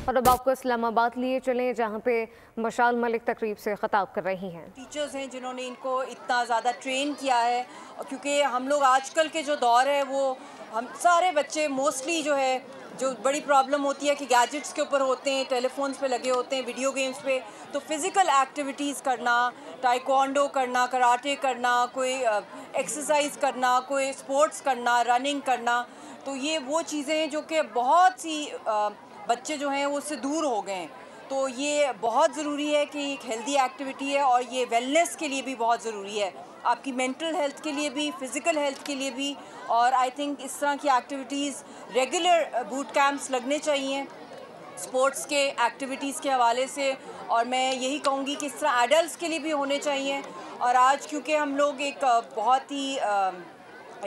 और अब आपको इस्लामाबाद लिए चलें जहां पे मशाल मलिक तकरीब से खिताब कर रही हैं। टीचर्स हैं जिन्होंने इनको इतना ज़्यादा ट्रेन किया है, क्योंकि हम लोग आजकल के जो दौर है वो हम सारे बच्चे मोस्टली जो है जो बड़ी प्रॉब्लम होती है कि गैजेट्स के ऊपर होते हैं, टेलीफोन्स पे लगे होते हैं, वीडियो गेम्स पे। तो फिज़िकल एक्टिविटीज़ करना, टाइक्वांडो करना, कराटे करना, कोई एक्सरसाइज करना, कोई स्पोर्ट्स करना, रनिंग करना, तो ये वो चीज़ें हैं जो कि बहुत सी बच्चे जो हैं वो उससे दूर हो गए हैं। तो ये बहुत ज़रूरी है कि एक हेल्दी एक्टिविटी है और ये वेलनेस के लिए भी बहुत ज़रूरी है, आपकी मेंटल हेल्थ के लिए भी, फ़िज़िकल हेल्थ के लिए भी। और आई थिंक इस तरह की एक्टिविटीज़ रेगुलर बूट कैंप्स लगने चाहिए स्पोर्ट्स के एक्टिविटीज़ के हवाले से, और मैं यही कहूँगी कि इस तरह एडल्ट्स के लिए भी होने चाहिए। और आज क्योंकि हम लोग एक बहुत ही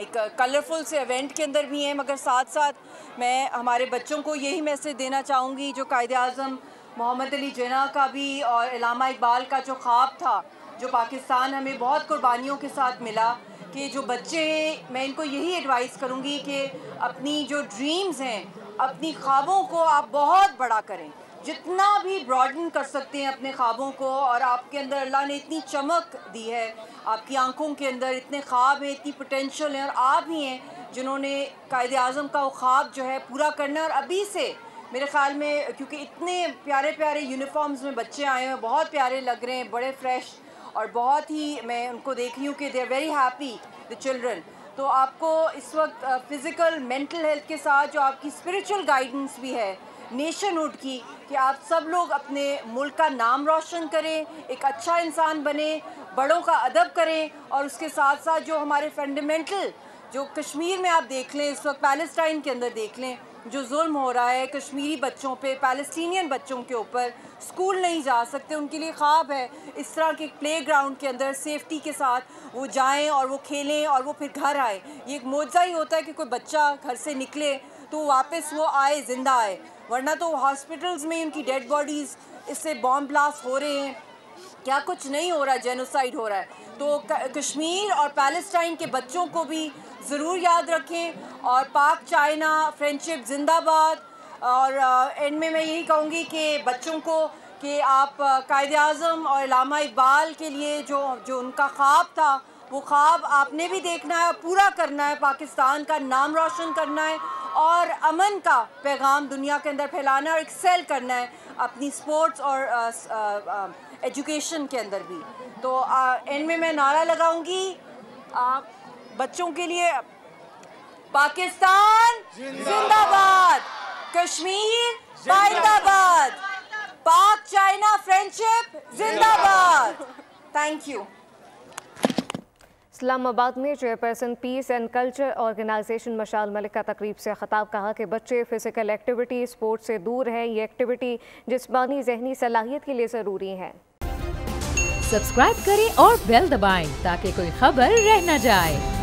एक कलरफुल से इवेंट के अंदर भी हैं, मगर साथ साथ मैं हमारे बच्चों को यही मैसेज देना चाहूँगी जो कायदे-आज़म मोहम्मद अली जिन्ना का भी और इलामा इकबाल का जो ख्वाब था, जो पाकिस्तान हमें बहुत कुर्बानियों के साथ मिला, कि जो बच्चे हैं मैं इनको यही एडवाइस करूँगी कि अपनी जो ड्रीम्स हैं, अपनी ख्वाबों को आप बहुत बड़ा करें, जितना भी ब्रॉडन कर सकते हैं अपने ख्वाबों को। और आपके अंदर अल्लाह ने इतनी चमक दी है, आपकी आंखों के अंदर इतने ख्वाब हैं, इतनी पोटेंशियल है, और आप ही हैं जिन्होंने कायदे-आज़म का वो ख्वाब जो है पूरा करना है। और अभी से मेरे ख़्याल में, क्योंकि इतने प्यारे प्यारे यूनिफॉर्म्स में बच्चे आए हैं, बहुत प्यारे लग रहे हैं, बड़े फ्रेश, और बहुत ही मैं उनको देख रही हूँ कि they are very happy the children. तो आपको इस वक्त फ़िज़िकल मेंटल हेल्थ के साथ जो आपकी स्पिरिचुअल गाइडेंस भी है नेशनहुड की, कि आप सब लोग अपने मुल्क का नाम रोशन करें, एक अच्छा इंसान बने, बड़ों का अदब करें, और उसके साथ साथ जो हमारे फंडामेंटल जो कश्मीर में आप देख लें, इस वक्त पैलेस्टाइन के अंदर देख लें जो जुल्म हो रहा है कश्मीरी बच्चों पे, पैलेस्टीनियन बच्चों के ऊपर, स्कूल नहीं जा सकते, उनके लिए ख्वाब है इस तरह के प्लेग्राउंड के अंदर सेफ्टी के साथ वो जाएं और वो खेलें और वो फिर घर आए। ये एक मौजज़ा ही होता है कि कोई बच्चा घर से निकले तो वापस वो आए, ज़िंदा आए, वरना तो हॉस्पिटल्स में उनकी डेड बॉडीज़ इससे बॉम्ब ब्लास्ट हो रहे हैं, क्या कुछ नहीं हो रहा है, जेनोसाइड हो रहा है। तो कश्मीर और पैलेस्टाइन के बच्चों को भी ज़रूर याद रखें, और पाक चाइना फ्रेंडशिप जिंदाबाद। और एंड में मैं यही कहूँगी कि बच्चों को कि आप कायदे-आज़म और इलामा इकबाल के लिए जो उनका ख्वाब था, वो ख्वाब आपने भी देखना है, पूरा करना है, पाकिस्तान का नाम रोशन करना है और अमन का पैगाम दुनिया के अंदर फैलाना है, और एक्सेल करना है अपनी स्पोर्ट्स और एजुकेशन के अंदर भी। तो एंड में मैं नारा लगाऊंगी बच्चों के लिए, पाकिस्तान जिंदाबाद, कश्मीर जिंदाबाद, पाक चाइना फ्रेंडशिप जिंदाबाद। Thank you. इस्लामाबाद में chairperson peace and culture organisation Mashal Malik का तकरीब से खिताब, कहा कि बच्चे फिजिकल एक्टिविटी स्पोर्ट्स से दूर हैं, ये एक्टिविटी जिस्मानी जहनी सलाहियत के लिए ज़रूरी है। सब्सक्राइब करें और बेल दबाएं ताकि कोई खबर रह न जाए।